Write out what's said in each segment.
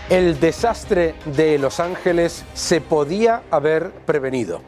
El desastre de Los Ángeles se podía haber prevenido.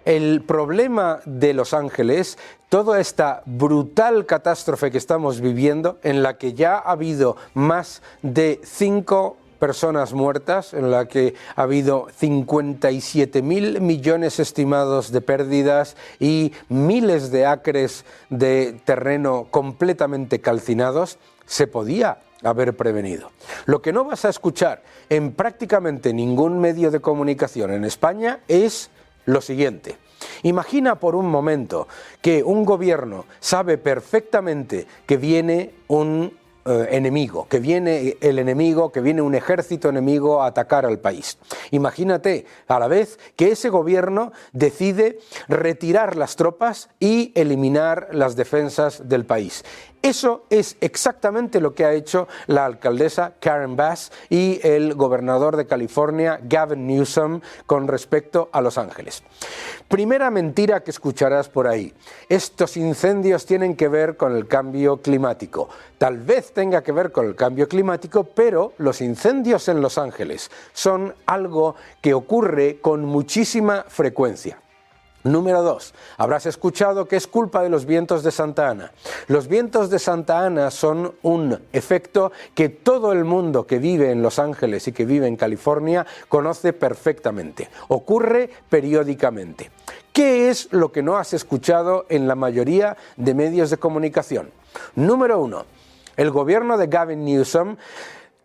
El problema de Los Ángeles, toda esta brutal catástrofe que estamos viviendo, en la que ya ha habido más de 5 personas muertas, en la que ha habido 57.000 millones estimados de pérdidas y miles de acres de terreno completamente calcinados, se podía haber prevenido. Lo que no vas a escuchar en prácticamente ningún medio de comunicación en España es lo siguiente. Imagina por un momento que un gobierno sabe perfectamente que viene un enemigo, que viene el enemigo, que viene un ejército enemigo a atacar al país. Imagínate a la vez que ese gobierno decide retirar las tropas y eliminar las defensas del país. Eso es exactamente lo que ha hecho la alcaldesa Karen Bass y el gobernador de California, Gavin Newsom, con respecto a Los Ángeles. Primera mentira que escucharás por ahí: estos incendios tienen que ver con el cambio climático. Tal vez tenga que ver con el cambio climático, pero los incendios en Los Ángeles son algo que ocurre con muchísima frecuencia. Número 2. Habrás escuchado que es culpa de los vientos de Santa Ana. Los vientos de Santa Ana son un efecto que todo el mundo que vive en Los Ángeles y que vive en California conoce perfectamente. Ocurre periódicamente. ¿Qué es lo que no has escuchado en la mayoría de medios de comunicación? Número 1. El gobierno de Gavin Newsom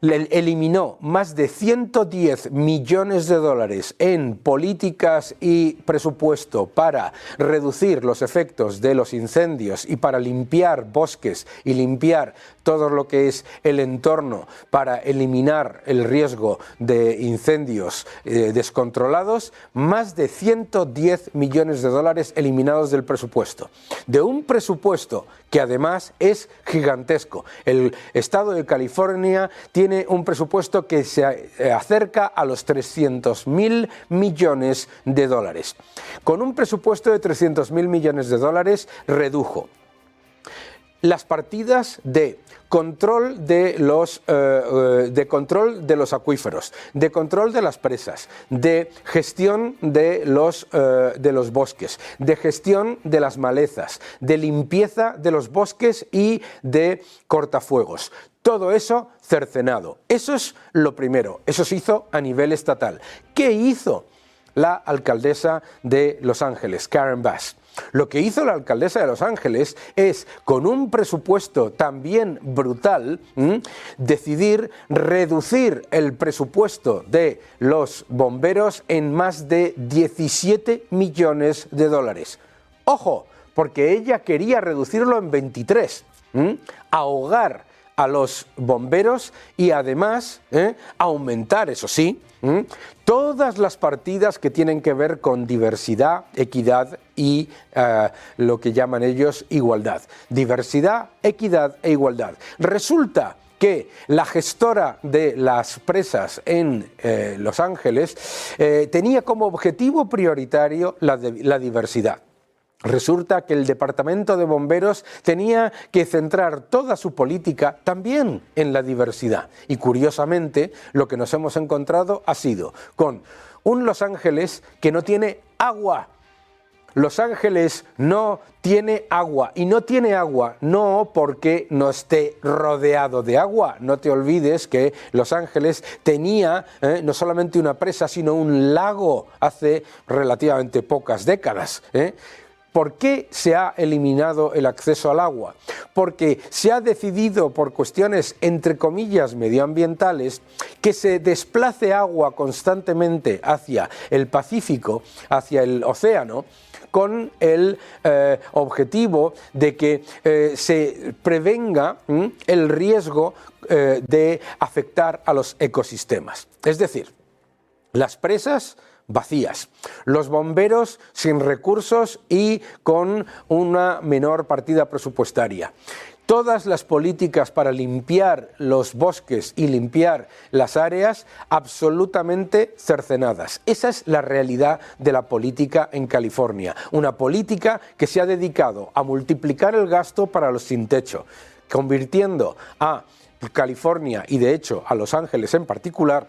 eliminó más de 110 millones de dólares en políticas y presupuesto para reducir los efectos de los incendios y para limpiar bosques y limpiar todo lo que es el entorno para eliminar el riesgo de incendios descontrolados. Más de 110 millones de dólares eliminados del presupuesto. De un presupuesto que además es gigantesco. El estado de California tiene un presupuesto que se acerca a los 300.000 millones de dólares. Con un presupuesto de 300.000 millones de dólares redujo las partidas de control de los acuíferos, de control de las presas, de gestión de los bosques, de gestión de las malezas, de limpieza de los bosques y de cortafuegos. Todo eso cercenado. Eso es lo primero. Eso se hizo a nivel estatal. ¿Qué hizo la alcaldesa de Los Ángeles, Karen Bass? Lo que hizo la alcaldesa de Los Ángeles es, con un presupuesto también brutal, decidir reducir el presupuesto de los bomberos en más de 17 millones de dólares. ¡Ojo! Porque ella quería reducirlo en 23, ahogar a los bomberos y además aumentar, eso sí, todas las partidas que tienen que ver con diversidad, equidad y lo que llaman ellos igualdad. Diversidad, equidad e igualdad. Resulta que la gestora de las presas en Los Ángeles tenía como objetivo prioritario la diversidad. Resulta que el Departamento de Bomberos tenía que centrar toda su política también en la diversidad. Y curiosamente, lo que nos hemos encontrado ha sido con un Los Ángeles que no tiene agua. Los Ángeles no tiene agua, y no tiene agua no porque no esté rodeado de agua. No te olvides que Los Ángeles tenía no solamente una presa, sino un lago hace relativamente pocas décadas. ¿Por qué se ha eliminado el acceso al agua? Porque se ha decidido, por cuestiones entre comillas medioambientales, que se desplace agua constantemente hacia el Pacífico, hacia el océano, con el objetivo de que se prevenga el riesgo de afectar a los ecosistemas. Es decir, las presas vacías, los bomberos sin recursos y con una menor partida presupuestaria. Todas las políticas para limpiar los bosques y limpiar las áreas absolutamente cercenadas. Esa es la realidad de la política en California. Una política que se ha dedicado a multiplicar el gasto para los sin techo, convirtiendo a California y de hecho a Los Ángeles en particular,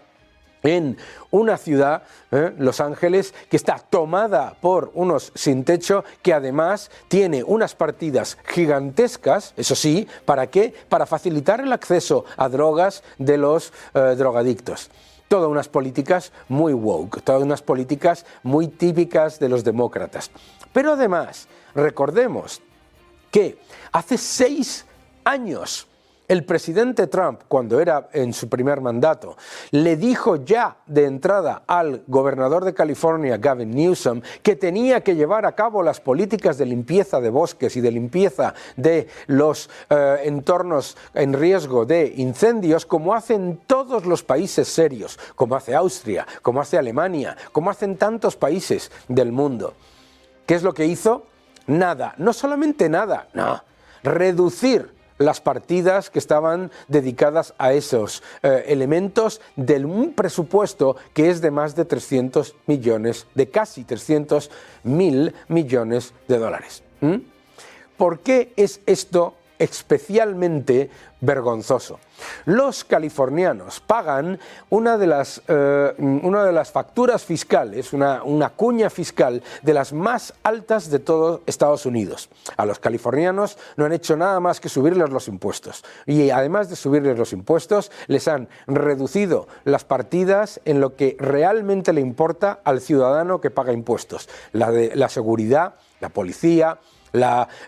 en una ciudad, Los Ángeles, que está tomada por unos sin techo, que además tiene unas partidas gigantescas, eso sí, ¿para qué? Para facilitar el acceso a drogas de los drogadictos. Todas unas políticas muy woke, todas unas políticas muy típicas de los demócratas. Pero además, recordemos que hace 6 años el presidente Trump, cuando era en su primer mandato, le dijo ya de entrada al gobernador de California, Gavin Newsom, que tenía que llevar a cabo las políticas de limpieza de bosques y de limpieza de los entornos en riesgo de incendios, como hacen todos los países serios, como hace Austria, como hace Alemania, como hacen tantos países del mundo. ¿Qué es lo que hizo? Nada, no solamente nada, no, reducir las partidas que estaban dedicadas a esos elementos de un presupuesto que es de más de 300 millones, de casi 300.000 millones de dólares. ¿Por qué es esto especialmente vergonzoso? Los californianos pagan una de las facturas fiscales, una cuña fiscal de las más altas de todo Estados Unidos. A los californianos no han hecho nada más que subirles los impuestos. Y además de subirles los impuestos, les han reducido las partidas en lo que realmente le importa al ciudadano que paga impuestos. La seguridad, la policía,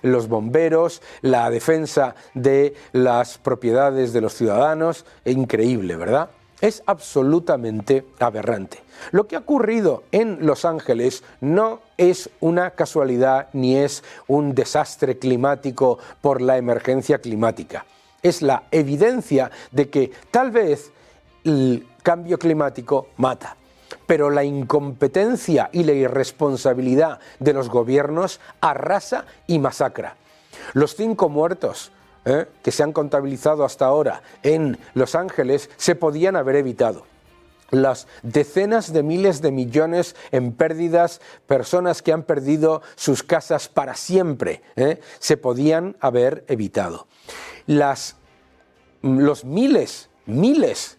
los bomberos, la defensa de las propiedades de los ciudadanos. Increíble, ¿verdad? Es absolutamente aberrante. Lo que ha ocurrido en Los Ángeles no es una casualidad ni es un desastre climático por la emergencia climática. Es la evidencia de que tal vez el cambio climático mata, pero la incompetencia y la irresponsabilidad de los gobiernos arrasa y masacra. Los 5 muertos que se han contabilizado hasta ahora en Los Ángeles se podían haber evitado. Las decenas de miles de millones en pérdidas, personas que han perdido sus casas para siempre, se podían haber evitado. Los miles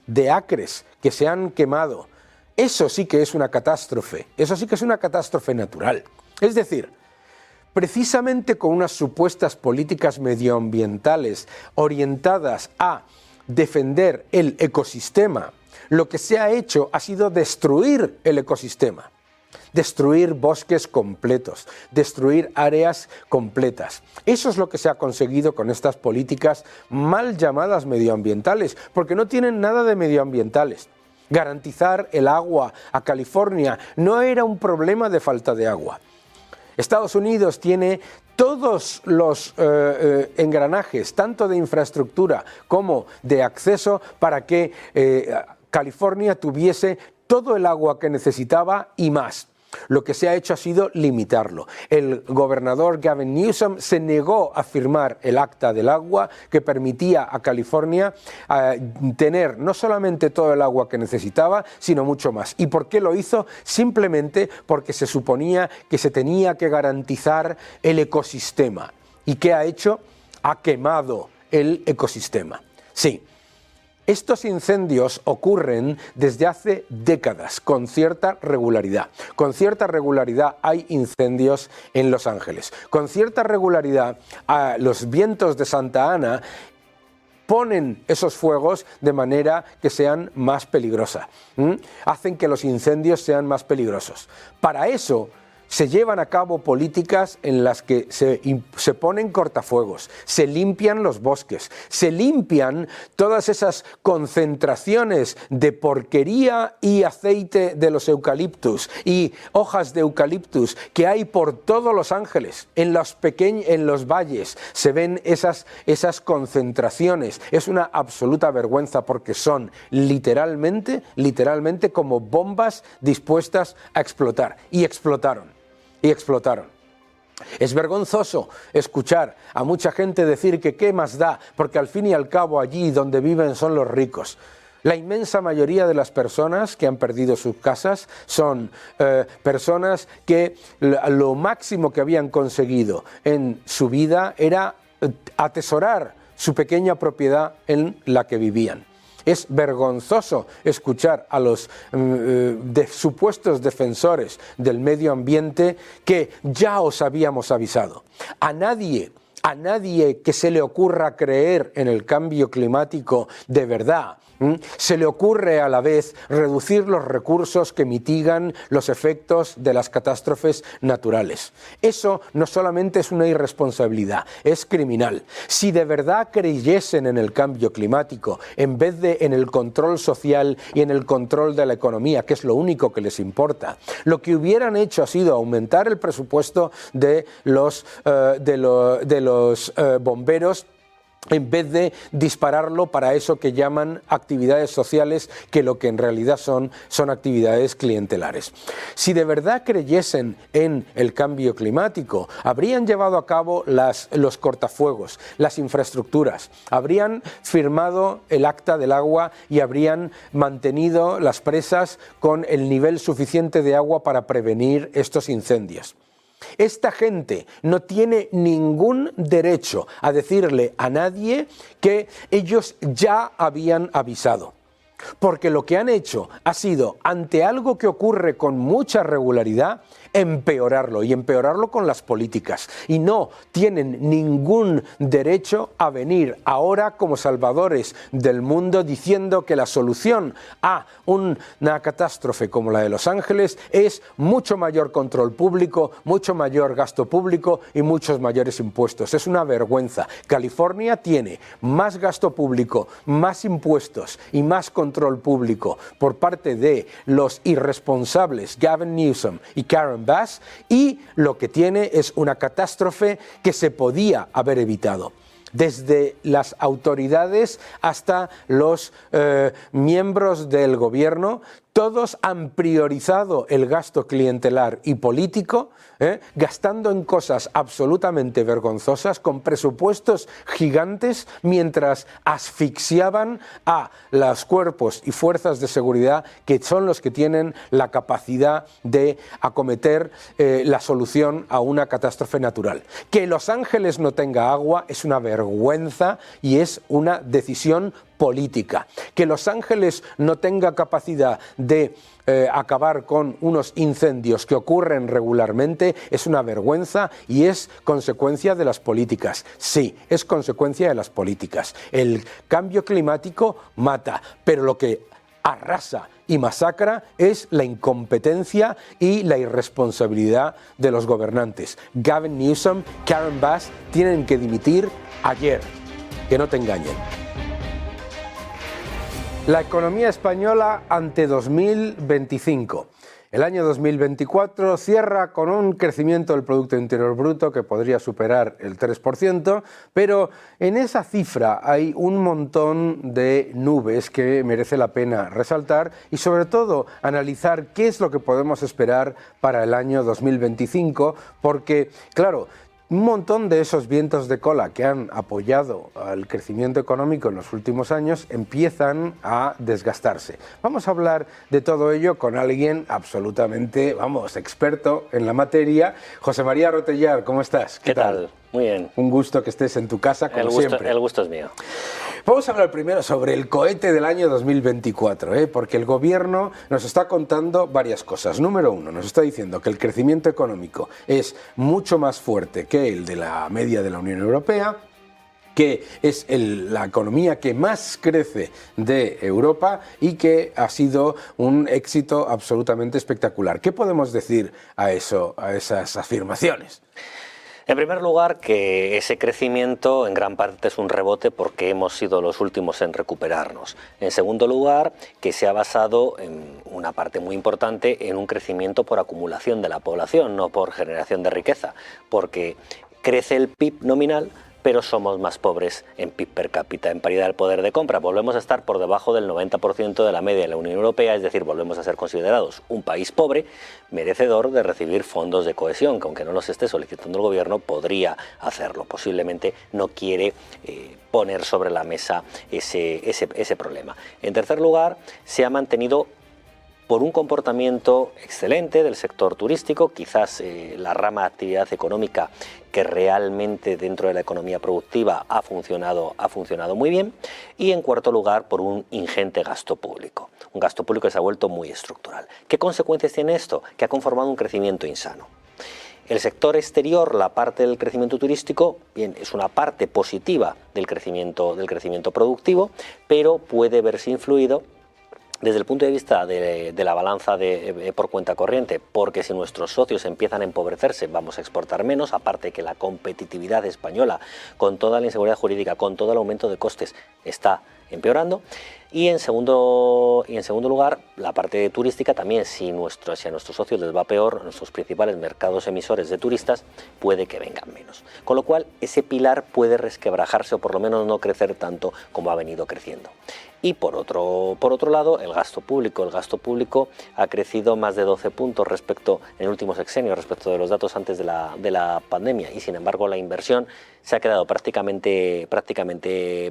de acres que se han quemado, eso sí que es una catástrofe, eso sí que es una catástrofe natural. Es decir, precisamente con unas supuestas políticas medioambientales orientadas a defender el ecosistema, lo que se ha hecho ha sido destruir el ecosistema, destruir bosques completos, destruir áreas completas. Eso es lo que se ha conseguido con estas políticas mal llamadas medioambientales, porque no tienen nada de medioambientales. Garantizar el agua a California no era un problema de falta de agua. Estados Unidos tiene todos los engranajes, tanto de infraestructura como de acceso, para que California tuviese todo el agua que necesitaba y más. Lo que se ha hecho ha sido limitarlo. El gobernador Gavin Newsom se negó a firmar el Acta del Agua, que permitía a California tener no solamente todo el agua que necesitaba, sino mucho más. ¿Y por qué lo hizo? Simplemente porque se suponía que se tenía que garantizar el ecosistema. ¿Y qué ha hecho? Ha quemado el ecosistema. Sí. Estos incendios ocurren desde hace décadas con cierta regularidad. Con cierta regularidad hay incendios en Los Ángeles. Con cierta regularidad los vientos de Santa Ana ponen esos fuegos de manera que sean más peligrosas. Hacen que los incendios sean más peligrosos. Para eso se llevan a cabo políticas en las que se ponen cortafuegos, se limpian los bosques, se limpian todas esas concentraciones de porquería y aceite de los eucaliptus y hojas de eucaliptus que hay por todo Los Ángeles. En los valles se ven esas concentraciones. Es una absoluta vergüenza porque son literalmente como bombas dispuestas a explotar. Y explotaron. Es vergonzoso escuchar a mucha gente decir que qué más da, porque al fin y al cabo allí donde viven son los ricos. La inmensa mayoría de las personas que han perdido sus casas son personas que lo máximo que habían conseguido en su vida era atesorar su pequeña propiedad en la que vivían. Es vergonzoso escuchar a los supuestos defensores del medio ambiente que ya os habíamos avisado. A nadie que se le ocurra creer en el cambio climático de verdad, se le ocurre a la vez reducir los recursos que mitigan los efectos de las catástrofes naturales. Eso no solamente es una irresponsabilidad, es criminal. Si de verdad creyesen en el cambio climático, en vez de en el control social y en el control de la economía, que es lo único que les importa, lo que hubieran hecho ha sido aumentar el presupuesto de los bomberos, en vez de dispararlo para eso que llaman actividades sociales, que lo que en realidad son actividades clientelares. Si de verdad creyesen en el cambio climático, habrían llevado a cabo los cortafuegos, las infraestructuras, habrían firmado el Acta del Agua y habrían mantenido las presas con el nivel suficiente de agua para prevenir estos incendios. Esta gente no tiene ningún derecho a decirle a nadie que ellos ya habían avisado, porque lo que han hecho ha sido, ante algo que ocurre con mucha regularidad, empeorarlo, y empeorarlo con las políticas, y no tienen ningún derecho a venir ahora como salvadores del mundo diciendo que la solución a una catástrofe como la de Los Ángeles es mucho mayor control público, mucho mayor gasto público y muchos mayores impuestos. Es una vergüenza. California tiene más gasto público, más impuestos y más control público por parte de los irresponsables Gavin Newsom y Karen Bass, y lo que tiene es una catástrofe que se podía haber evitado. Desde las autoridades hasta los miembros del gobierno, todos han priorizado el gasto clientelar y político, gastando en cosas absolutamente vergonzosas, con presupuestos gigantes, mientras asfixiaban a los cuerpos y fuerzas de seguridad, que son los que tienen la capacidad de acometer la solución a una catástrofe natural. Que Los Ángeles no tenga agua es una vergüenza y es una decisión política. Que Los Ángeles no tenga capacidad de acabar con unos incendios que ocurren regularmente es una vergüenza y es consecuencia de las políticas. Sí, es consecuencia de las políticas. El cambio climático mata, pero lo que arrasa y masacra es la incompetencia y la irresponsabilidad de los gobernantes. Gavin Newsom, Karen Bass tienen que dimitir ayer. Que no te engañen. La economía española ante 2025. El año 2024 cierra con un crecimiento del Producto Interior Bruto que podría superar el 3%, pero en esa cifra hay un montón de nubes que merece la pena resaltar y sobre todo analizar qué es lo que podemos esperar para el año 2025, porque, claro, un montón de esos vientos de cola que han apoyado al crecimiento económico en los últimos años empiezan a desgastarse. Vamos a hablar de todo ello con alguien absolutamente, experto en la materia. José María Rotellar, ¿cómo estás? ¿Qué tal? Muy bien. Un gusto que estés en tu casa, como siempre. El gusto es mío. Vamos a hablar primero sobre el cohete del año 2024, porque el gobierno nos está contando varias cosas. Número uno, nos está diciendo que el crecimiento económico es mucho más fuerte que el de la media de la Unión Europea, que es la economía que más crece de Europa y que ha sido un éxito absolutamente espectacular. ¿Qué podemos decir a eso, a esas afirmaciones? En primer lugar, que ese crecimiento en gran parte es un rebote porque hemos sido los últimos en recuperarnos. En segundo lugar, que se ha basado en una parte muy importante en un crecimiento por acumulación de la población, no por generación de riqueza, porque crece el PIB nominal, pero somos más pobres en PIB per cápita, en paridad del poder de compra. Volvemos a estar por debajo del 90% de la media de la Unión Europea, es decir, volvemos a ser considerados un país pobre, merecedor de recibir fondos de cohesión, que aunque no los esté solicitando el gobierno, podría hacerlo. Posiblemente no quiere poner sobre la mesa ese problema. En tercer lugar, se ha mantenido por un comportamiento excelente del sector turístico, quizás la rama de actividad económica que realmente dentro de la economía productiva ha funcionado muy bien, y en cuarto lugar por un ingente gasto público, un gasto público que se ha vuelto muy estructural. ¿Qué consecuencias tiene esto? Que ha conformado un crecimiento insano. El sector exterior, la parte del crecimiento turístico, bien, es una parte positiva del crecimiento productivo, pero puede verse influido desde el punto de vista de la balanza por cuenta corriente, porque si nuestros socios empiezan a empobrecerse, vamos a exportar menos, aparte que la competitividad española, con toda la inseguridad jurídica, con todo el aumento de costes, está empeorando. Y en segundo lugar, la parte turística también, si a nuestros socios les va peor, nuestros principales mercados emisores de turistas puede que vengan menos. Con lo cual, ese pilar puede resquebrajarse o por lo menos no crecer tanto como ha venido creciendo. Y por otro lado, el gasto público. El gasto público ha crecido más de 12 puntos en el último sexenio respecto de los datos antes de la pandemia, y sin embargo la inversión se ha quedado prácticamente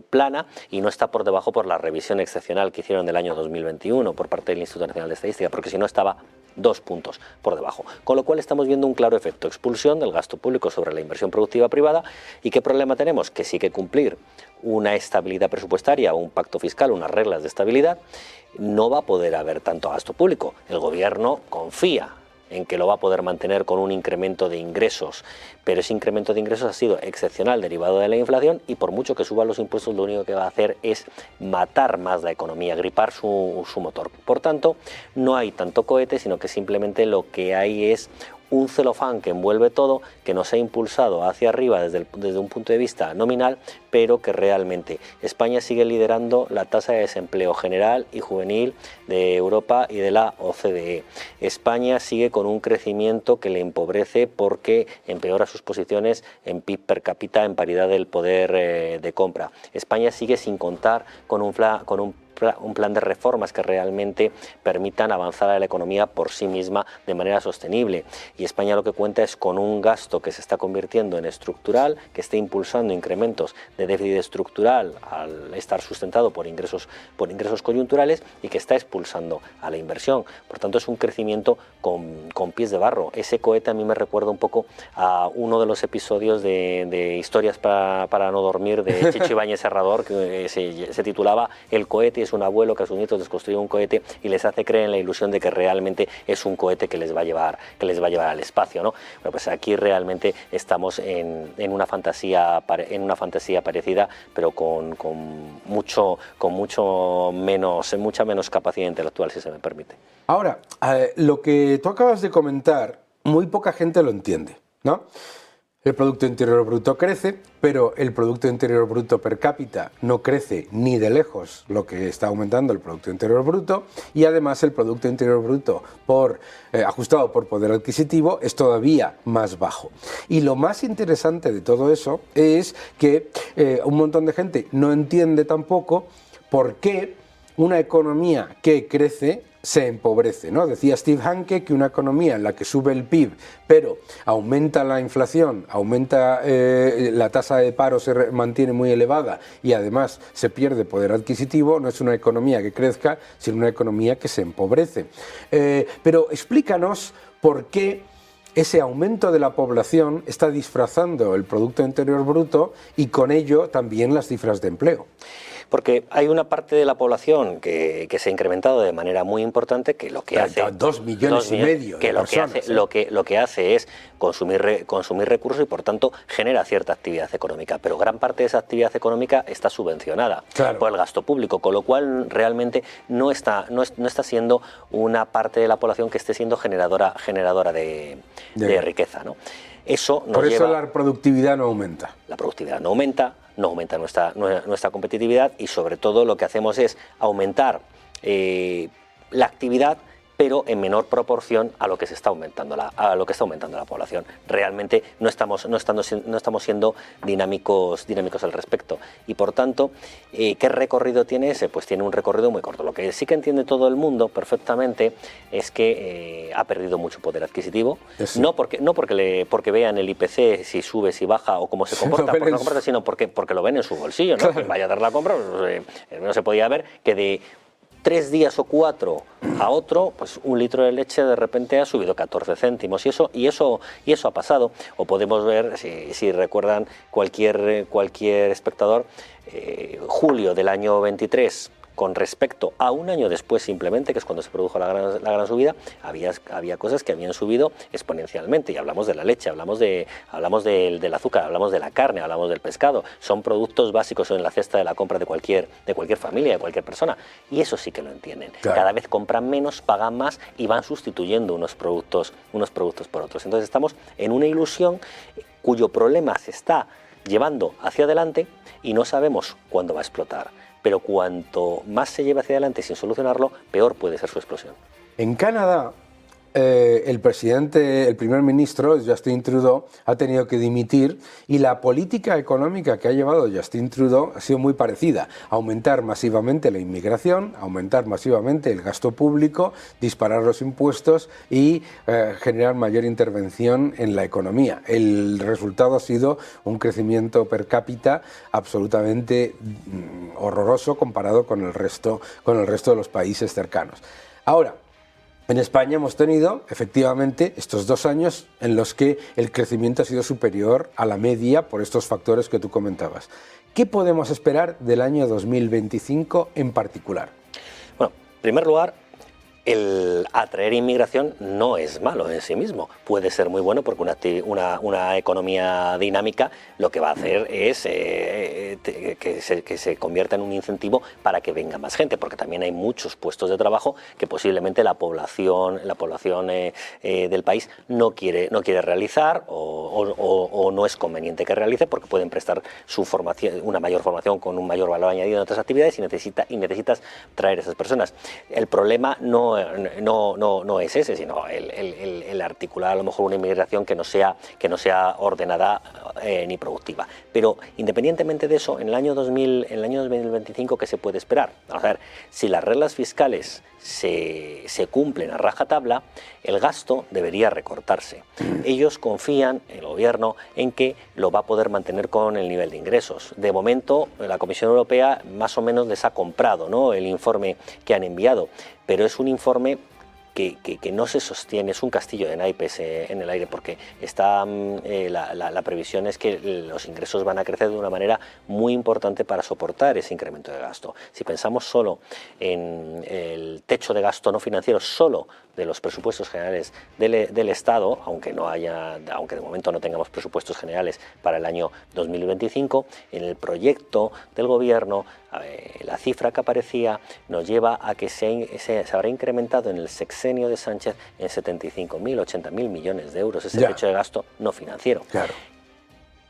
plana y no está por debajo por la revisión excepcional que hicieron del año 2021 por parte del Instituto Nacional de Estadística, porque si no estaba 2 puntos por debajo. Con lo cual estamos viendo un claro efecto expulsión del gasto público sobre la inversión productiva privada. ¿Y qué problema tenemos? Que sí que cumplir una estabilidad presupuestaria, un pacto fiscal, unas reglas de estabilidad, no va a poder haber tanto gasto público. El gobierno confía en que lo va a poder mantener con un incremento de ingresos, pero ese incremento de ingresos ha sido excepcional, derivado de la inflación, y por mucho que suban los impuestos, lo único que va a hacer es matar más la economía, gripar su motor. Por tanto, no hay tanto cohete, sino que simplemente lo que hay es un celofán que envuelve todo, que nos ha impulsado hacia arriba desde un punto de vista nominal, pero que realmente España sigue liderando la tasa de desempleo general y juvenil de Europa y de la OCDE. España sigue con un crecimiento que le empobrece porque empeora sus posiciones en PIB per cápita en paridad del poder de compra. España sigue sin contar con un plan de reformas que realmente permitan avanzar a la economía por sí misma de manera sostenible. Y España lo que cuenta es con un gasto que se está convirtiendo en estructural, que está impulsando incrementos de déficit estructural al estar sustentado por ingresos coyunturales, y que está expulsando a la inversión. Por tanto, es un crecimiento con pies de barro. Ese cohete a mí me recuerda un poco a uno de los episodios de Historias para no dormir de Chicho Ibáñez Serrador, que se titulaba El cohete. Es un abuelo que a sus nietos les construye un cohete y les hace creer en la ilusión de que realmente es un cohete que les va a llevar al espacio, ¿no? Bueno, pues aquí realmente estamos en una fantasía parecida, pero con mucha menos capacidad intelectual, si se me permite. Ahora, lo que tú acabas de comentar, muy poca gente lo entiende, ¿no? El Producto Interior Bruto crece, pero el Producto Interior Bruto per cápita no crece ni de lejos lo que está aumentando el Producto Interior Bruto, y además el Producto Interior Bruto ajustado por poder adquisitivo es todavía más bajo. Y lo más interesante de todo eso es que un montón de gente no entiende tampoco por qué una economía que crece se empobrece, ¿no? Decía Steve Hanke que una economía en la que sube el PIB, pero aumenta la inflación, aumenta la tasa de paro, se mantiene muy elevada y además se pierde poder adquisitivo, no es una economía que crezca, sino una economía que se empobrece. Pero explícanos por qué ese aumento de la población está disfrazando el Producto Interior Bruto y con ello también las cifras de empleo. Porque hay una parte de la población que se ha incrementado de manera muy importante, que lo que hace 2,5 millones de personas, lo que hace es consumir recursos y por tanto genera cierta actividad económica, pero gran parte de esa actividad económica está subvencionada por el gasto público, con lo cual realmente no está siendo una parte de la población que esté siendo generadora de riqueza, ¿no? Por eso la productividad no aumenta. La productividad no aumenta nuestra competitividad, y sobre todo lo que hacemos es aumentar la actividad, pero en menor proporción a lo que está aumentando la población. Realmente no estamos siendo dinámicos al respecto, y por tanto, ¿qué recorrido tiene ese? Pues tiene un recorrido muy corto. Lo que sí que entiende todo el mundo perfectamente es que ha perdido mucho poder adquisitivo, no porque vean el IPC, si sube, si baja o cómo se comporta, sino porque lo ven en su bolsillo, ¿no? Quien vaya a dar la compra, no se podía ver que 3 días o 4 a otro, pues un litro de leche de repente ha subido 14 céntimos y eso ha pasado. O podemos ver, si recuerdan cualquier espectador, julio del año 23 con respecto a un año después simplemente, que es cuando se produjo la gran subida, había cosas que habían subido exponencialmente, y hablamos de la leche, hablamos del azúcar, hablamos de la carne, hablamos del pescado. Son productos básicos en la cesta de la compra de cualquier familia, de cualquier persona, y eso sí que lo entienden. Claro. Cada vez compran menos, pagan más y van sustituyendo unos productos por otros. Entonces estamos en una ilusión cuyo problema se está llevando hacia adelante y no sabemos cuándo va a explotar. Pero cuanto más se lleve hacia adelante sin solucionarlo, peor puede ser su explosión. En Canadá, el primer ministro, Justin Trudeau, ha tenido que dimitir, y la política económica que ha llevado Justin Trudeau ha sido muy parecida: aumentar masivamente la inmigración, aumentar masivamente el gasto público, disparar los impuestos y generar mayor intervención en la economía. El resultado ha sido un crecimiento per cápita absolutamente horroroso comparado con el resto de los países cercanos. Ahora, en España hemos tenido, efectivamente, estos 2 años en los que el crecimiento ha sido superior a la media por estos factores que tú comentabas. ¿Qué podemos esperar del año 2025 en particular? Bueno, en primer lugar, el atraer inmigración no es malo en sí mismo. Puede ser muy bueno porque una economía dinámica lo que va a hacer es que se convierta en un incentivo para que venga más gente, porque también hay muchos puestos de trabajo que posiblemente la población del país no quiere realizar o no es conveniente que realice, porque pueden prestar su formación, una mayor formación con un mayor valor añadido en otras actividades, y necesitas traer a esas personas. El problema no es ese, sino el articular a lo mejor una inmigración que no sea ordenada ni productiva. Pero independientemente de eso, en el año 2025, ¿qué se puede esperar? Vamos a ver, si las reglas fiscales se cumplen a rajatabla, el gasto debería recortarse. Ellos confían, el gobierno, en que lo va a poder mantener con el nivel de ingresos. De momento, la Comisión Europea más o menos les ha comprado, ¿no?, el informe que han enviado, pero es un informe que no se sostiene, es un castillo de naipes en el aire, porque la previsión es que los ingresos van a crecer de una manera muy importante para soportar ese incremento de gasto. Si pensamos solo en el techo de gasto no financiero, solo de los presupuestos generales del Estado, aunque de momento no tengamos presupuestos generales para el año 2025, en el proyecto del gobierno, la cifra que aparecía nos lleva a que se habrá incrementado en el sexenio de Sánchez en 75.000, 80.000 millones de euros ese techo de gasto no financiero. Claro.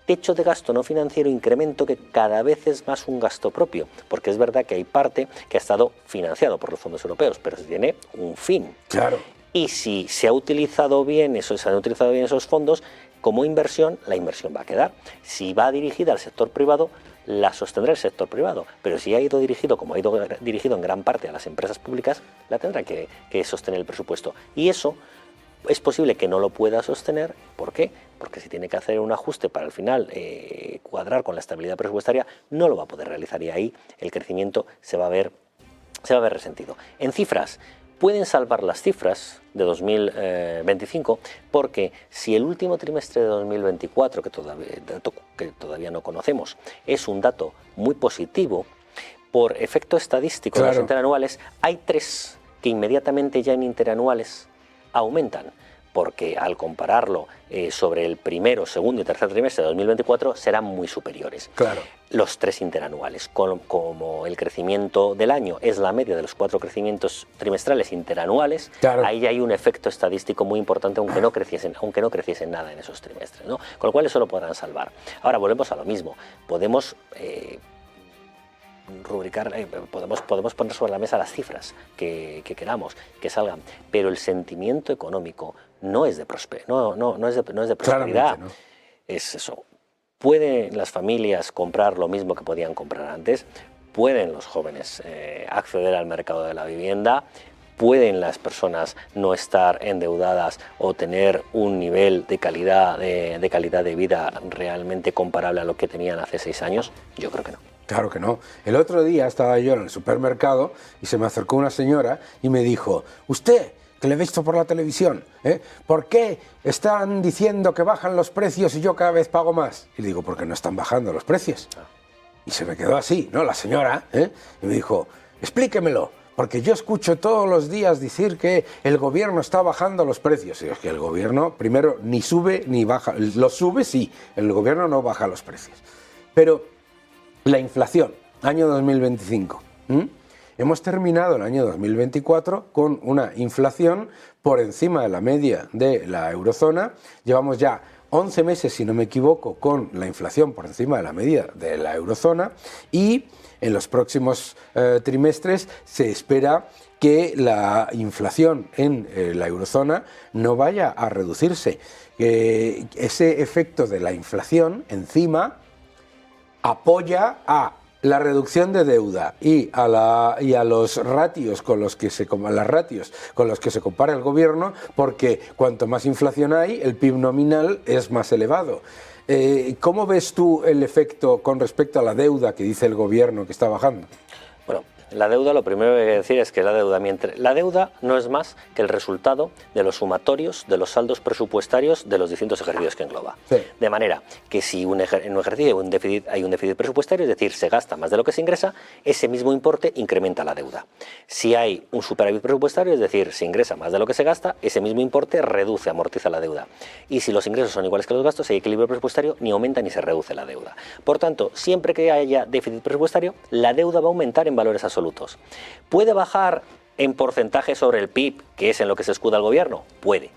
Techo de gasto no financiero, incremento que cada vez es más un gasto propio, porque es verdad que hay parte que ha estado financiado por los fondos europeos, pero tiene un fin. Claro. Y si se han utilizado bien esos fondos como inversión, la inversión va a quedar. Si va dirigida al sector privado, la sostendrá el sector privado, pero si ha ido dirigido, como ha ido dirigido en gran parte a las empresas públicas, la tendrá que sostener el presupuesto. Y eso es posible que no lo pueda sostener. ¿Por qué? Porque si tiene que hacer un ajuste para al final cuadrar con la estabilidad presupuestaria, no lo va a poder realizar, y ahí el crecimiento se va a ver resentido. En cifras, pueden salvar las cifras de 2025, porque si el último trimestre de 2024, que todavía no conocemos, es un dato muy positivo, por efecto estadístico, claro, de los interanuales, hay 3 que inmediatamente ya en interanuales aumentan, porque al compararlo sobre el primero, segundo y tercer trimestre de 2024 serán muy superiores. Claro. Los 3 interanuales, como el crecimiento del año es la media de los 4 crecimientos trimestrales interanuales, claro, ahí hay un efecto estadístico muy importante, aunque no creciesen nada en esos trimestres, ¿no? Con lo cual eso lo podrán salvar. Ahora volvemos a lo mismo, podemos podemos poner sobre la mesa las cifras que queramos que salgan, pero el sentimiento económico no es de prosperidad. No. Es eso. ¿Pueden las familias comprar lo mismo que podían comprar antes? ¿Pueden los jóvenes acceder al mercado de la vivienda? ¿Pueden las personas no estar endeudadas o tener un nivel de calidad de vida realmente comparable a lo que tenían hace 6 años? Yo creo que no. Claro que no. El otro día estaba yo en el supermercado y se me acercó una señora y me dijo, usted, que le he visto por la televisión, ¿por qué están diciendo que bajan los precios y yo cada vez pago más? Y le digo, porque no están bajando los precios. Y se me quedó así, ¿no? La señora, y me dijo, explíquemelo, porque yo escucho todos los días decir que el gobierno está bajando los precios. Y es que el gobierno, primero, ni sube ni baja. Los sube, sí, el gobierno no baja los precios. Pero la inflación, año 2025. Hemos terminado el año 2024 con una inflación por encima de la media de la eurozona. Llevamos ya 11 meses, si no me equivoco, con la inflación por encima de la media de la eurozona y en los próximos trimestres se espera que la inflación en la eurozona no vaya a reducirse. Ese efecto de la inflación encima apoya a la reducción de deuda y a los ratios con los que se compara el gobierno, porque cuanto más inflación hay, el PIB nominal es más elevado. ¿Cómo ves tú el efecto con respecto a la deuda que dice el gobierno que está bajando? Bueno, la deuda, lo primero que hay que decir es que la deuda no es más que el resultado de los sumatorios de los saldos presupuestarios de los distintos ejercicios que engloba. Sí. De manera que si en un ejercicio hay un déficit presupuestario, es decir, se gasta más de lo que se ingresa, ese mismo importe incrementa la deuda. Si hay un superávit presupuestario, es decir, se ingresa más de lo que se gasta, ese mismo importe reduce, amortiza la deuda. Y si los ingresos son iguales que los gastos, hay equilibrio presupuestario, ni aumenta ni se reduce la deuda. Por tanto, siempre que haya déficit presupuestario, la deuda va a aumentar en valores absolutos. ¿Puede bajar en porcentaje sobre el PIB, que es en lo que se escuda el gobierno? Puede.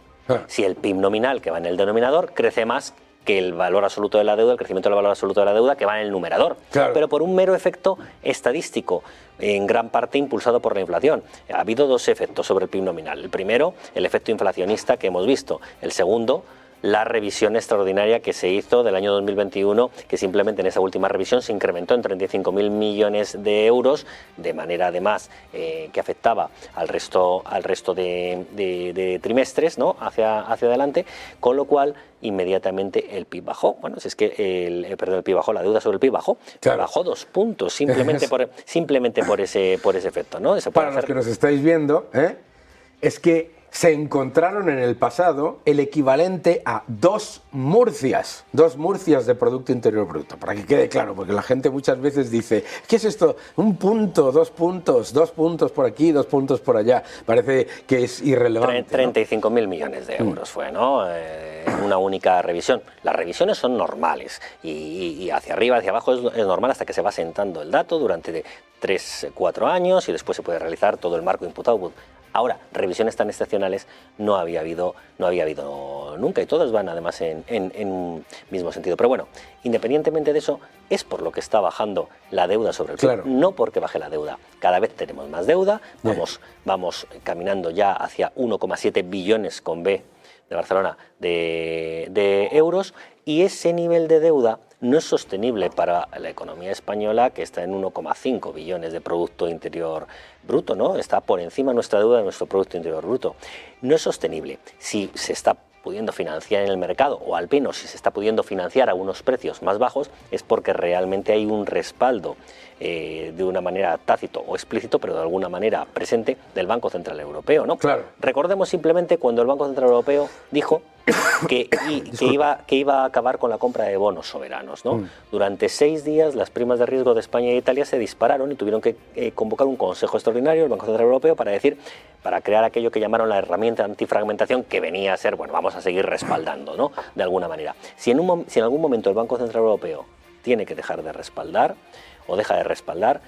Si el PIB nominal, que va en el denominador, crece más que el valor absoluto de la deuda, el crecimiento del valor absoluto de la deuda, que va en el numerador. Claro. Pero por un mero efecto estadístico, en gran parte impulsado por la inflación. Ha habido dos efectos sobre el PIB nominal. El primero, el efecto inflacionista que hemos visto. El segundo, la revisión extraordinaria que se hizo del año 2021, que simplemente en esa última revisión se incrementó en 35.000 millones de euros, de manera además que afectaba al resto de trimestres, ¿no? hacia adelante, con lo cual inmediatamente el PIB bajó. Bueno, si es que el PIB bajó, la deuda sobre el PIB bajó, claro. Bajó 2 puntos, simplemente por ese efecto, ¿no? Para los que nos estáis viendo, es que se encontraron en el pasado el equivalente a 2 Murcias de Producto Interior Bruto, para que quede claro, porque la gente muchas veces dice, ¿qué es esto? 1 punto, 2 puntos, 2 puntos por aquí, 2 puntos por allá, parece que es irrelevante. 35.000 millones de euros fue, ¿no? Una única revisión. Las revisiones son normales y hacia arriba, hacia abajo es normal hasta que se va sentando el dato durante 3-4 años y después se puede realizar todo el marco input-output. Ahora, revisiones tan excepcionales no había habido nunca y todas van además en un mismo sentido. Pero bueno, independientemente de eso, es por lo que está bajando la deuda sobre el PIB, claro. No porque baje la deuda. Cada vez tenemos más deuda, vamos caminando ya hacia 1,7 billones con B de Barcelona de euros, y ese nivel de deuda no es sostenible para la economía española, que está en 1,5 billones de Producto Interior Bruto, ¿no? Está por encima nuestra deuda de nuestro Producto Interior Bruto. No es sostenible. Si se está pudiendo financiar en el mercado, o al menos si se está pudiendo financiar a unos precios más bajos, es porque realmente hay un respaldo de una manera tácito o explícito, pero de alguna manera presente, del Banco Central Europeo, ¿no? Claro. Recordemos simplemente cuando el Banco Central Europeo dijo que iba a acabar con la compra de bonos soberanos, ¿no? Durante 6 días las primas de riesgo de España e Italia se dispararon y tuvieron que convocar un consejo extraordinario del Banco Central Europeo para crear aquello que llamaron la herramienta antifragmentación, que venía a ser, bueno, vamos a seguir respaldando, ¿no? De alguna manera. Si en algún momento el Banco Central Europeo tiene que dejar de respaldar o deja de respaldar,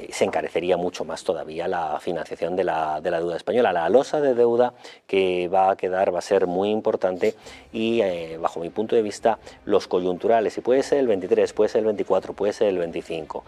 se encarecería mucho más todavía la financiación de la deuda española. La losa de deuda que va a quedar va a ser muy importante y, bajo mi punto de vista, los coyunturales, y puede ser el 23, puede ser el 24, puede ser el 25,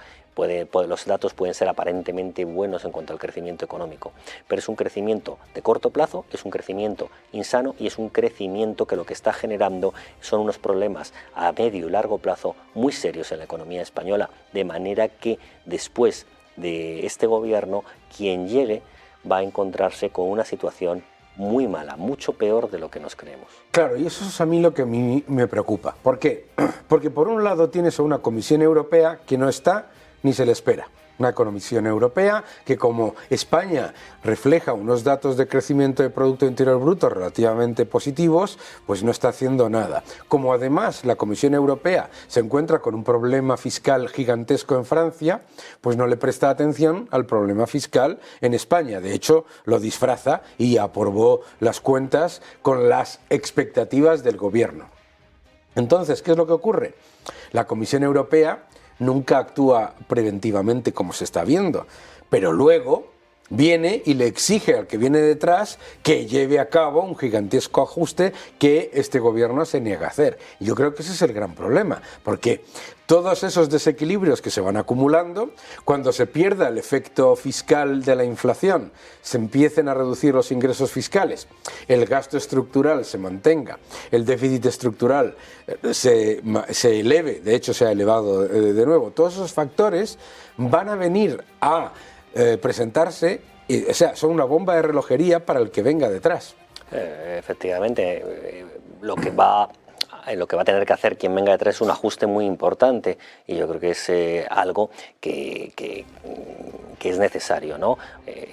los datos pueden ser aparentemente buenos en cuanto al crecimiento económico, pero es un crecimiento de corto plazo, es un crecimiento insano y es un crecimiento que lo que está generando son unos problemas a medio y largo plazo muy serios en la economía española, de manera que después de este gobierno, quien llegue va a encontrarse con una situación muy mala, mucho peor de lo que nos creemos. Claro, y eso es a mí lo que a mí me preocupa. ¿Por qué? Porque por un lado tienes a una Comisión Europea que no está ni se le espera. Una Comisión Europea que, como España refleja unos datos de crecimiento de Producto Interior Bruto relativamente positivos, pues no está haciendo nada. Como además la Comisión Europea se encuentra con un problema fiscal gigantesco en Francia, pues no le presta atención al problema fiscal en España. De hecho, lo disfraza y aprobó las cuentas con las expectativas del gobierno. Entonces, ¿qué es lo que ocurre? La Comisión Europea nunca actúa preventivamente como se está viendo, pero luego viene y le exige al que viene detrás que lleve a cabo un gigantesco ajuste que este gobierno se niega a hacer. Y yo creo que ese es el gran problema, porque todos esos desequilibrios que se van acumulando, cuando se pierda el efecto fiscal de la inflación, se empiecen a reducir los ingresos fiscales, el gasto estructural se mantenga, el déficit estructural se eleve, de hecho se ha elevado de nuevo, todos esos factores van a venir a presentarse, o sea, son una bomba de relojería para el que venga detrás. Efectivamente, lo que va a tener que hacer quien venga detrás es un ajuste muy importante, y yo creo que es algo que es necesario, ¿no?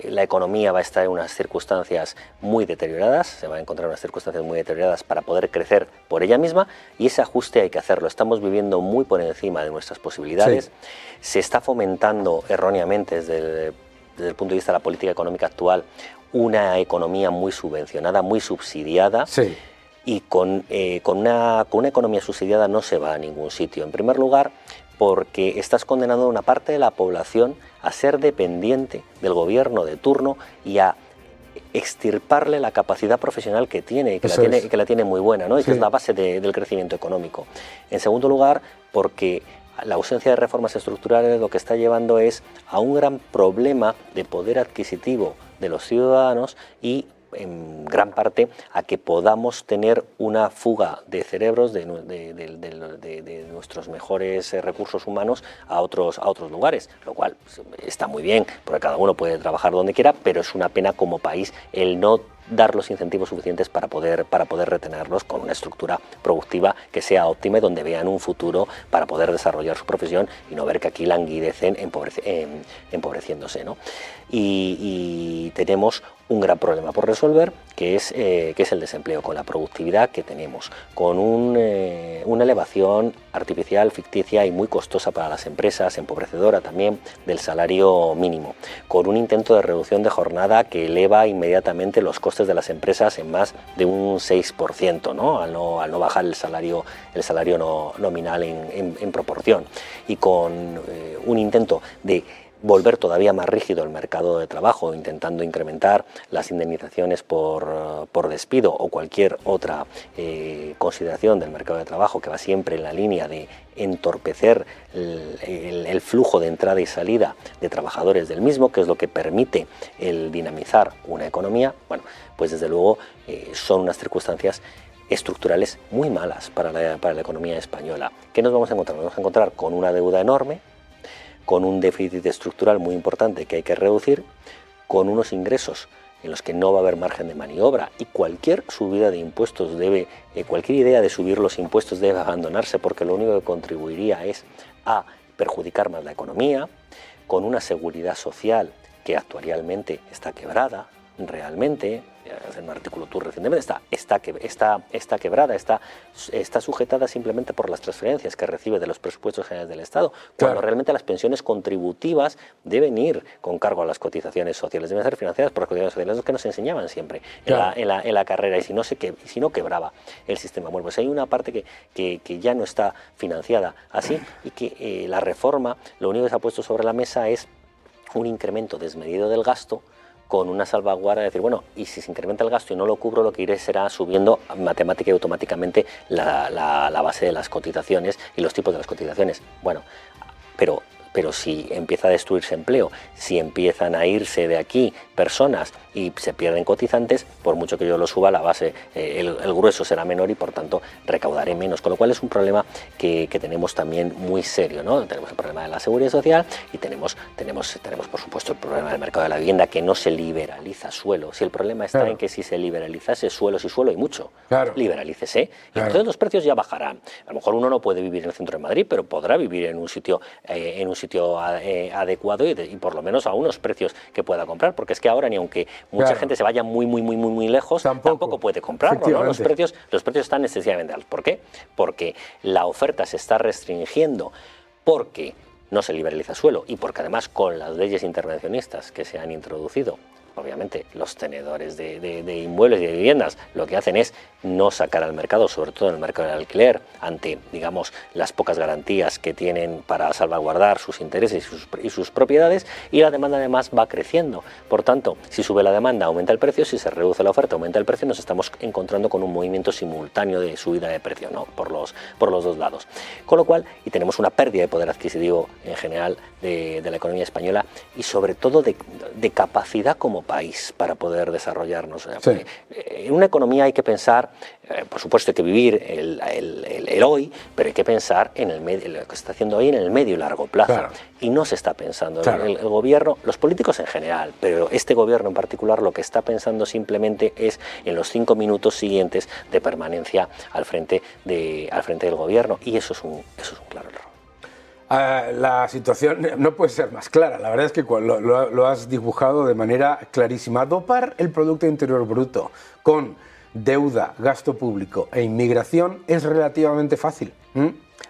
La economía va a estar en unas circunstancias muy deterioradas, se va a encontrar en unas circunstancias muy deterioradas para poder crecer por ella misma, y ese ajuste hay que hacerlo. Estamos viviendo muy por encima de nuestras posibilidades. Sí. Se está fomentando erróneamente desde el punto de vista de la política económica actual una economía muy subvencionada, muy subsidiada. Sí. Y con una economía subsidiada no se va a ningún sitio. En primer lugar, porque estás condenando a una parte de la población a ser dependiente del gobierno de turno y a extirparle la capacidad profesional que tiene y que la tiene muy buena, ¿no? Y sí, que es la base del crecimiento económico. En segundo lugar, porque la ausencia de reformas estructurales lo que está llevando es a un gran problema de poder adquisitivo de los ciudadanos y en gran parte a que podamos tener una fuga de cerebros de nuestros mejores recursos humanos a otros lugares, lo cual está muy bien, porque cada uno puede trabajar donde quiera, pero es una pena como país el no dar los incentivos suficientes para poder retenerlos con una estructura productiva que sea óptima y donde vean un futuro para poder desarrollar su profesión y no ver que aquí languidecen empobreciéndose, ¿no? Y tenemos un gran problema por resolver, que es el desempleo, con la productividad que tenemos, con una elevación artificial, ficticia y muy costosa para las empresas, empobrecedora también del salario mínimo, con un intento de reducción de jornada que eleva inmediatamente los costes de las empresas en más de un 6%, ¿no? Al no bajar el salario nominal en proporción, y con un intento de volver todavía más rígido el mercado de trabajo, intentando incrementar las indemnizaciones por despido o cualquier otra consideración del mercado de trabajo que va siempre en la línea de entorpecer el flujo de entrada y salida de trabajadores del mismo, que es lo que permite el dinamizar una economía. Bueno, pues desde luego son unas circunstancias estructurales muy malas para la economía española. ¿Qué nos vamos a encontrar? Nos vamos a encontrar con una deuda enorme, con un déficit estructural muy importante que hay que reducir, con unos ingresos en los que no va a haber margen de maniobra, y cualquier subida de impuestos cualquier idea de subir los impuestos debe abandonarse, porque lo único que contribuiría es a perjudicar más la economía, con una seguridad social que actualmente está quebrada, realmente, en un artículo tú recientemente, está quebrada, está sujetada simplemente por las transferencias que recibe de los presupuestos generales del Estado, cuando realmente las pensiones contributivas deben ir con cargo a las cotizaciones sociales, deben ser financiadas por las cotizaciones sociales, lo que nos enseñaban siempre en la carrera, y si no quebraba el sistema. Bueno, pues hay una parte que ya no está financiada así, y que la reforma lo único que se ha puesto sobre la mesa es un incremento desmedido del gasto, con una salvaguarda de decir, bueno, y si se incrementa el gasto y no lo cubro, lo que iré será subiendo matemática y automáticamente la base de las cotizaciones y los tipos de las cotizaciones. Bueno, pero si empieza a destruirse empleo, si empiezan a irse de aquí personas y se pierden cotizantes, por mucho que yo lo suba, la base, el grueso será menor y por tanto recaudaré menos, con lo cual es un problema que tenemos también muy serio, ¿no? Tenemos el problema de la seguridad social y tenemos por supuesto el problema del mercado de la vivienda, que no se liberaliza suelo. Si el problema está en que si se liberalizase suelo, si suelo hay mucho, liberalícese, y entonces los precios ya bajarán. A lo mejor uno no puede vivir en el centro de Madrid, pero podrá vivir en un sitio adecuado y por lo menos a unos precios que pueda comprar, porque es que ahora ni aunque mucha gente se vaya muy lejos, tampoco puede comprarlo, ¿no? Los precios están excesivamente altos. ¿Por qué? Porque la oferta se está restringiendo, porque no se liberaliza suelo y porque además con las leyes intervencionistas que se han introducido, obviamente los tenedores de inmuebles y de viviendas lo que hacen es no sacar al mercado, sobre todo en el mercado del alquiler, ante, digamos, las pocas garantías que tienen para salvaguardar sus intereses y sus propiedades, y la demanda además va creciendo. Por tanto, si sube la demanda aumenta el precio, si se reduce la oferta aumenta el precio, nos estamos encontrando con un movimiento simultáneo de subida de precio, ¿no? por los dos lados. Con lo cual, y tenemos una pérdida de poder adquisitivo en general de la economía española y sobre todo de capacidad como país para poder desarrollarnos. En una economía hay que pensar, por supuesto hay que vivir el hoy, pero hay que pensar en lo que se está haciendo hoy en el medio y largo plazo. Y no se está pensando. El gobierno, los políticos en general, pero este gobierno en particular, lo que está pensando simplemente es en los 5 minutos siguientes de permanencia al frente del gobierno, y eso es un claro error. La situación no puede ser más clara. La verdad es que lo has dibujado de manera clarísima. Dopar el Producto Interior Bruto con deuda, gasto público e inmigración es relativamente fácil.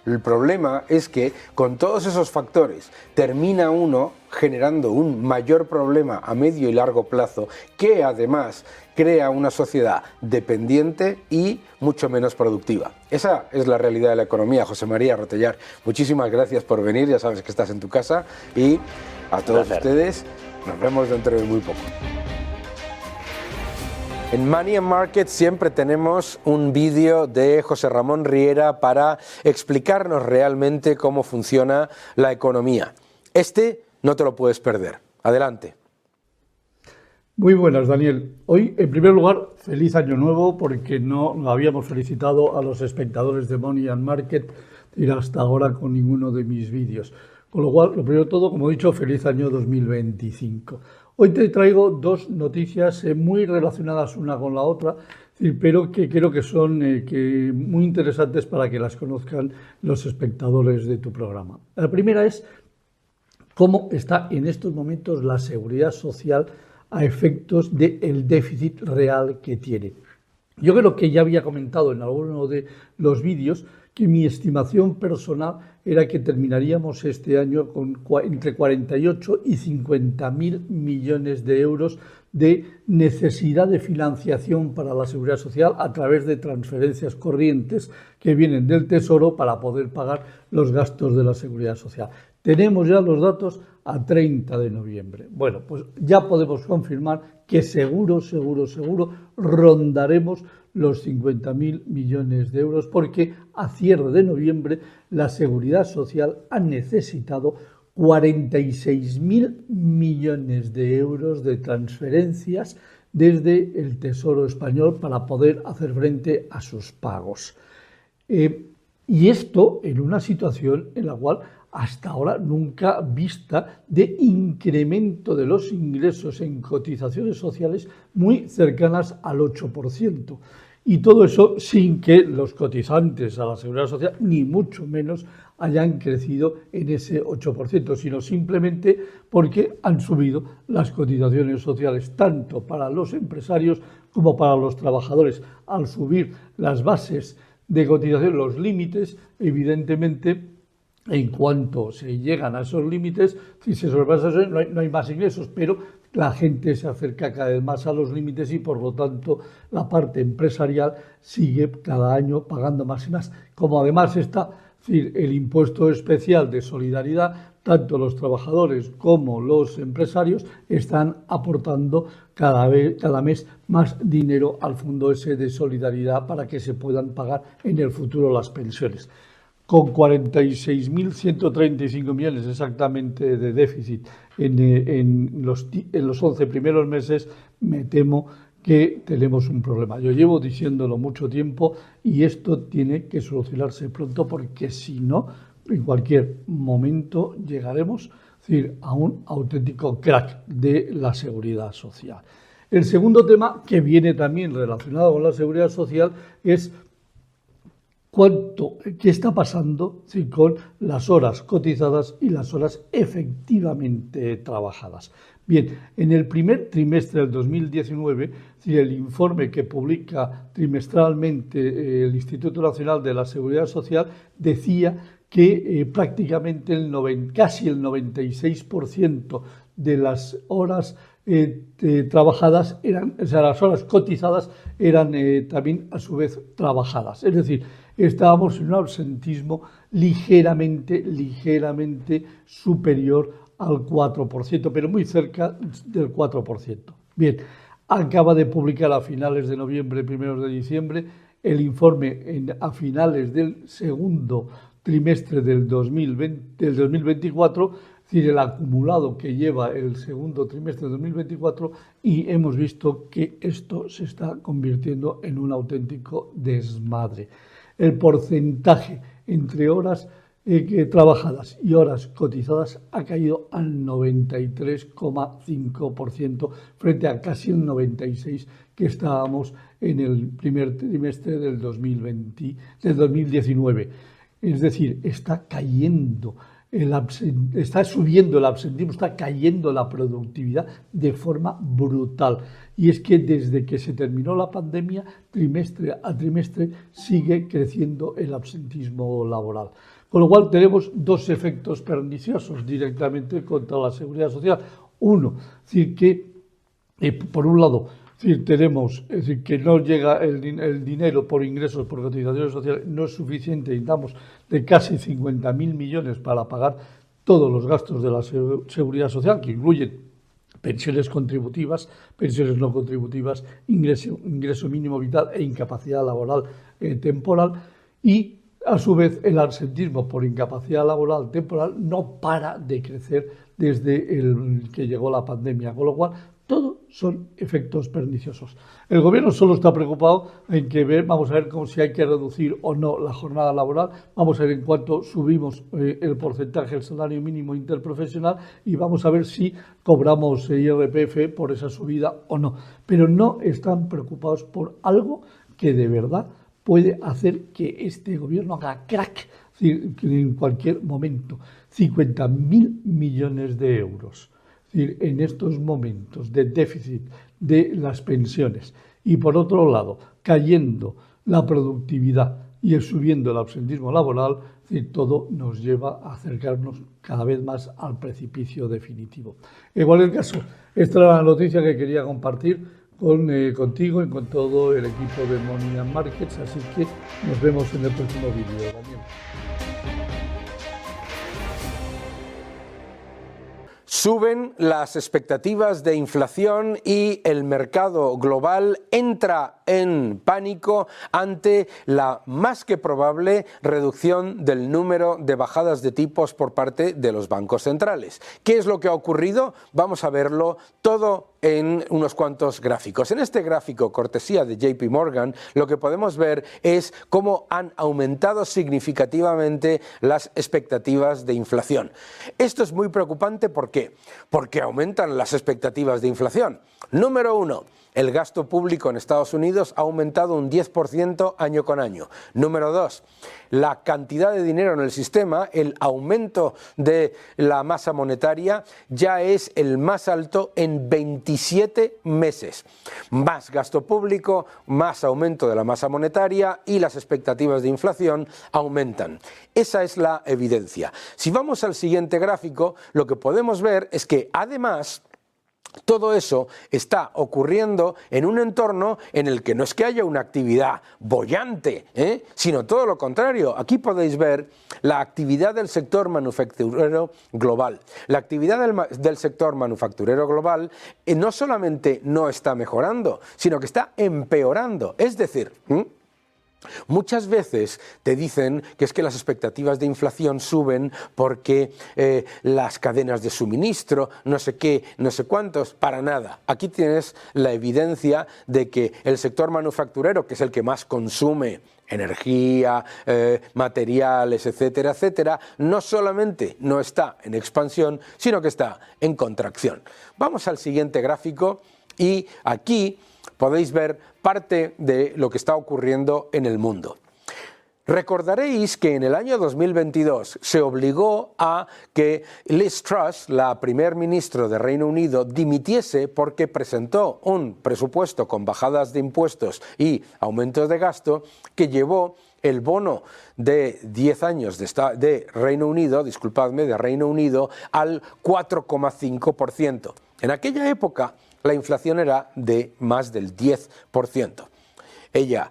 El problema es que con todos esos factores termina uno generando un mayor problema a medio y largo plazo, que además crea una sociedad dependiente y mucho menos productiva. Esa es la realidad de la economía. José María Rotellar, muchísimas gracias por venir, ya sabes que estás en tu casa, y a todos ustedes nos vemos dentro de muy poco. En Money and Market siempre tenemos un vídeo de José Ramón Riera para explicarnos realmente cómo funciona la economía. Este no te lo puedes perder. Adelante. Muy buenas, Daniel. Hoy, en primer lugar, feliz año nuevo, porque no habíamos felicitado a los espectadores de Money and Market ir hasta ahora con ninguno de mis vídeos. Con lo cual, lo primero de todo, como he dicho, feliz año 2025. Hoy te traigo dos noticias muy relacionadas una con la otra, pero que creo que son muy interesantes para que las conozcan los espectadores de tu programa. La primera es cómo está en estos momentos la seguridad social a efectos del déficit real que tiene. Yo creo que ya había comentado en alguno de los vídeos que mi estimación personal era que terminaríamos este año con entre 48 y 50.000 millones de euros de necesidad de financiación para la seguridad social a través de transferencias corrientes que vienen del Tesoro para poder pagar los gastos de la seguridad social. Tenemos ya los datos a 30 de noviembre. Bueno, pues ya podemos confirmar que seguro rondaremos los 50.000 millones de euros, porque a cierre de noviembre la Seguridad Social ha necesitado 46.000 millones de euros de transferencias desde el Tesoro español para poder hacer frente a sus pagos. Y esto en una situación en la cual hasta ahora nunca vista de incremento de los ingresos en cotizaciones sociales muy cercanas al 8%. Y todo eso sin que los cotizantes a la Seguridad Social, ni mucho menos, hayan crecido en ese 8%, sino simplemente porque han subido las cotizaciones sociales, tanto para los empresarios como para los trabajadores. Al subir las bases de cotización, los límites, evidentemente, en cuanto se llegan a esos límites, si se sobrepasa eso, no hay más ingresos, pero la gente se acerca cada vez más a los límites y, por lo tanto, la parte empresarial sigue cada año pagando más y más. Como además está el impuesto especial de solidaridad, tanto los trabajadores como los empresarios están aportando cada mes más dinero al fondo ese de solidaridad para que se puedan pagar en el futuro las pensiones. con 46.135 millones exactamente de déficit en los 11 primeros meses, me temo que tenemos un problema. Yo llevo diciéndolo mucho tiempo y esto tiene que solucionarse pronto, porque si no, en cualquier momento llegaremos, es decir, a un auténtico crack de la seguridad social. El segundo tema, que viene también relacionado con la seguridad social, es qué está pasando, ¿sí?, con las horas cotizadas y las horas efectivamente trabajadas. Bien, en el primer trimestre del 2019, ¿sí?, el informe que publica trimestralmente el Instituto Nacional de la Seguridad Social decía que prácticamente casi el 96% de las horas trabajadas o sea, las horas cotizadas eran también a su vez trabajadas. Es decir, estábamos en un absentismo ligeramente superior al 4%, pero muy cerca del 4%. Bien, acaba de publicar a finales de noviembre, primeros de diciembre, el informe a finales del segundo trimestre del 2024, es decir, el acumulado que lleva el segundo trimestre de 2024, y hemos visto que esto se está convirtiendo en un auténtico desmadre. El porcentaje entre horas trabajadas y horas cotizadas ha caído al 93,5% frente a casi el 96% que estábamos en el primer trimestre del 2019. Es decir, está cayendo está subiendo el absentismo, está cayendo la productividad de forma brutal. Y es que desde que se terminó la pandemia, trimestre a trimestre, sigue creciendo el absentismo laboral. Con lo cual tenemos dos efectos perniciosos directamente contra la seguridad social. Uno, es decir, que por un lado, tenemos, es decir, que no llega el dinero por ingresos, por cotizaciones sociales, no es suficiente, necesitamos de casi 50.000 millones para pagar todos los gastos de la seguridad social, que incluyen pensiones contributivas, pensiones no contributivas, ingreso mínimo vital e incapacidad laboral temporal, y a su vez el absentismo por incapacidad laboral temporal no para de crecer desde que llegó la pandemia, con lo cual todo son efectos perniciosos. El gobierno solo está preocupado en vamos a ver si hay que reducir o no la jornada laboral, vamos a ver en cuánto subimos el porcentaje del salario mínimo interprofesional y vamos a ver si cobramos IRPF por esa subida o no. Pero no están preocupados por algo que de verdad puede hacer que este gobierno haga crack en cualquier momento. 50.000 millones de euros. En estos momentos de déficit de las pensiones y, por otro lado, cayendo la productividad y subiendo el absentismo laboral, todo nos lleva a acercarnos cada vez más al precipicio definitivo. En cualquier caso, esta era la noticia que quería compartir contigo y con todo el equipo de Money and Markets, así que nos vemos en el próximo vídeo. Suben las expectativas de inflación y el mercado global entra en pánico ante la más que probable reducción del número de bajadas de tipos por parte de los bancos centrales. ¿Qué es lo que ha ocurrido? Vamos a verlo todo en unos cuantos gráficos. En este gráfico, cortesía de JP Morgan, lo que podemos ver es cómo han aumentado significativamente las expectativas de inflación. Esto es muy preocupante, ¿por qué? Porque aumentan las expectativas de inflación. Número uno, el gasto público en Estados Unidos ha aumentado un 10% año con año. Número dos, la cantidad de dinero en el sistema, el aumento de la masa monetaria ya es el más alto en 27 meses. Más gasto público, más aumento de la masa monetaria y las expectativas de inflación aumentan. Esa es la evidencia. Si vamos al siguiente gráfico, lo que podemos ver es que además todo eso está ocurriendo en un entorno en el que no es que haya una actividad boyante, sino todo lo contrario. Aquí podéis ver la actividad del sector manufacturero global. La actividad del sector manufacturero global no solamente no está mejorando, sino que está empeorando. Es decir, Muchas veces te dicen que es que las expectativas de inflación suben porque las cadenas de suministro, no sé qué, no sé cuántos, para nada. Aquí tienes la evidencia de que el sector manufacturero, que es el que más consume energía, materiales, etcétera, etcétera, no solamente no está en expansión, sino que está en contracción. Vamos al siguiente gráfico y aquí podéis ver parte de lo que está ocurriendo en el mundo. Recordaréis que en el año 2022 se obligó a que Liz Truss, la primer ministro de Reino Unido, dimitiese porque presentó un presupuesto con bajadas de impuestos y aumentos de gasto que llevó el bono de 10 años de Reino Unido, de Reino Unido, al 4,5%. En aquella época la inflación era de más del 10%. Ella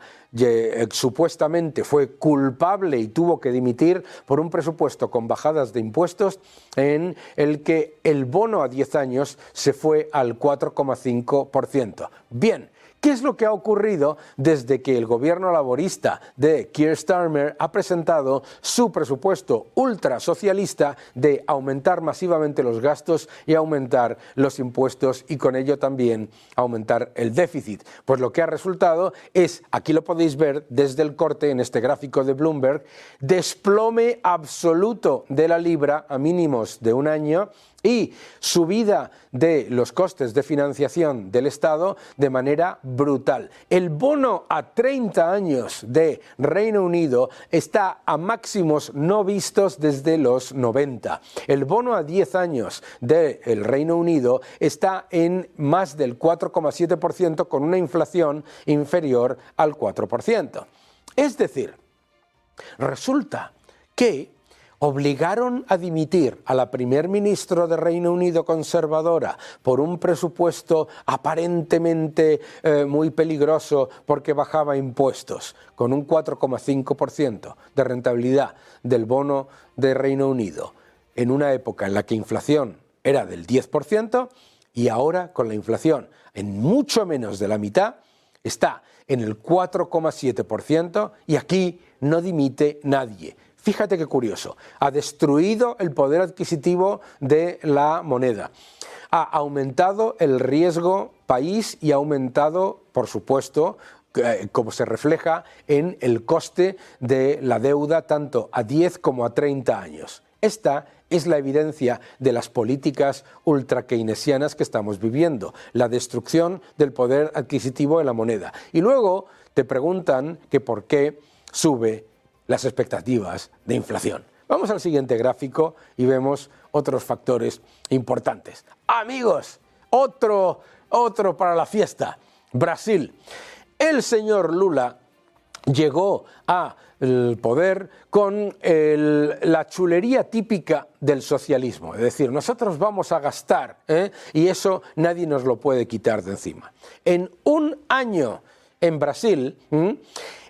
supuestamente fue culpable y tuvo que dimitir por un presupuesto con bajadas de impuestos en el que el bono a 10 años se fue al 4,5%. Bien, ¿qué es lo que ha ocurrido desde que el gobierno laborista de Keir Starmer ha presentado su presupuesto ultrasocialista de aumentar masivamente los gastos y aumentar los impuestos y con ello también aumentar el déficit? Pues lo que ha resultado es, aquí lo podéis ver desde el corte en este gráfico de Bloomberg, desplome absoluto de la libra a mínimos de un año y subida de los costes de financiación del Estado de manera brutal. El bono a 30 años de Reino Unido está a máximos no vistos desde los 90. El bono a 10 años del Reino Unido está en más del 4,7% con una inflación inferior al 4%. Es decir, resulta que obligaron a dimitir a la primer ministra de Reino Unido conservadora por un presupuesto aparentemente muy peligroso porque bajaba impuestos, con un 4,5% de rentabilidad del bono de Reino Unido, en una época en la que inflación era del 10% y ahora con la inflación en mucho menos de la mitad está en el 4,7% y aquí no dimite nadie. Fíjate qué curioso, ha destruido el poder adquisitivo de la moneda, ha aumentado el riesgo país y ha aumentado, por supuesto, como se refleja en el coste de la deuda tanto a 10 como a 30 años. Esta es la evidencia de las políticas ultra-keynesianas que estamos viviendo, la destrucción del poder adquisitivo de la moneda. Y luego te preguntan que por qué sube las expectativas de inflación. Vamos al siguiente gráfico y vemos otros factores importantes. Amigos, otro para la fiesta. Brasil. El señor Lula llegó al poder con la chulería típica del socialismo. Es decir, nosotros vamos a gastar y eso nadie nos lo puede quitar de encima. En un año en Brasil,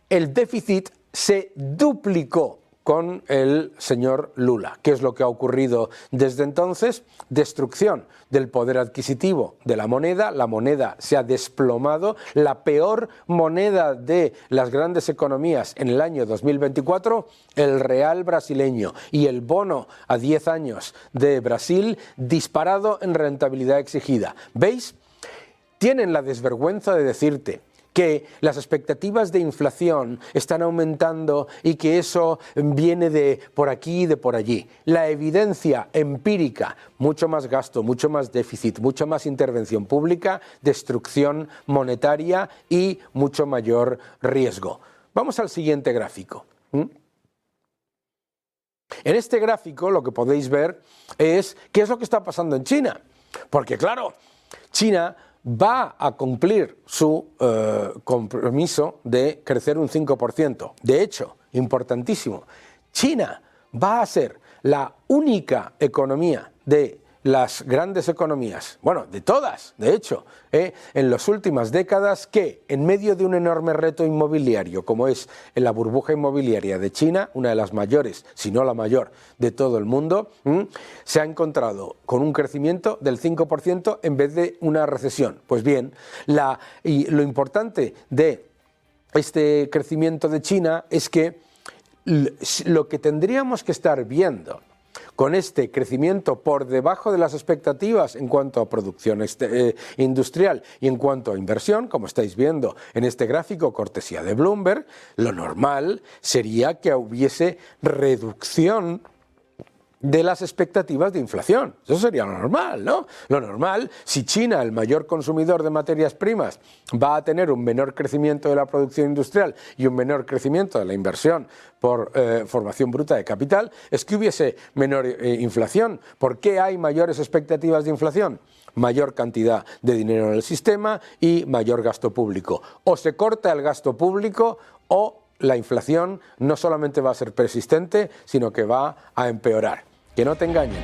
el déficit se duplicó con el señor Lula. ¿Qué es lo que ha ocurrido desde entonces? Destrucción del poder adquisitivo de la moneda se ha desplomado, la peor moneda de las grandes economías en el año 2024, el real brasileño, y el bono a 10 años de Brasil disparado en rentabilidad exigida. ¿Veis? Tienen la desvergüenza de decirte que las expectativas de inflación están aumentando y que eso viene de por aquí y de por allí. La evidencia empírica, mucho más gasto, mucho más déficit, mucha más intervención pública, destrucción monetaria y mucho mayor riesgo. Vamos al siguiente gráfico. En este gráfico lo que podéis ver es qué es lo que está pasando en China. Porque claro, China va a cumplir su compromiso de crecer un 5%. De hecho, importantísimo, China va a ser la única economía de las grandes economías, bueno, de todas, de hecho, en las últimas décadas, que en medio de un enorme reto inmobiliario, como es la burbuja inmobiliaria de China, una de las mayores, si no la mayor, de todo el mundo, se ha encontrado con un crecimiento del 5% en vez de una recesión. Pues bien, lo importante de este crecimiento de China es que lo que tendríamos que estar viendo con este crecimiento por debajo de las expectativas en cuanto a producción industrial y en cuanto a inversión, como estáis viendo en este gráfico cortesía de Bloomberg, lo normal sería que hubiese reducción de las expectativas de inflación. Eso sería lo normal, ¿no? Lo normal, si China, el mayor consumidor de materias primas, va a tener un menor crecimiento de la producción industrial y un menor crecimiento de la inversión por formación bruta de capital, es que hubiese menor inflación. ¿Por qué hay mayores expectativas de inflación? Mayor cantidad de dinero en el sistema y mayor gasto público. O se corta el gasto público o la inflación no solamente va a ser persistente, sino que va a empeorar. Que no te engañen.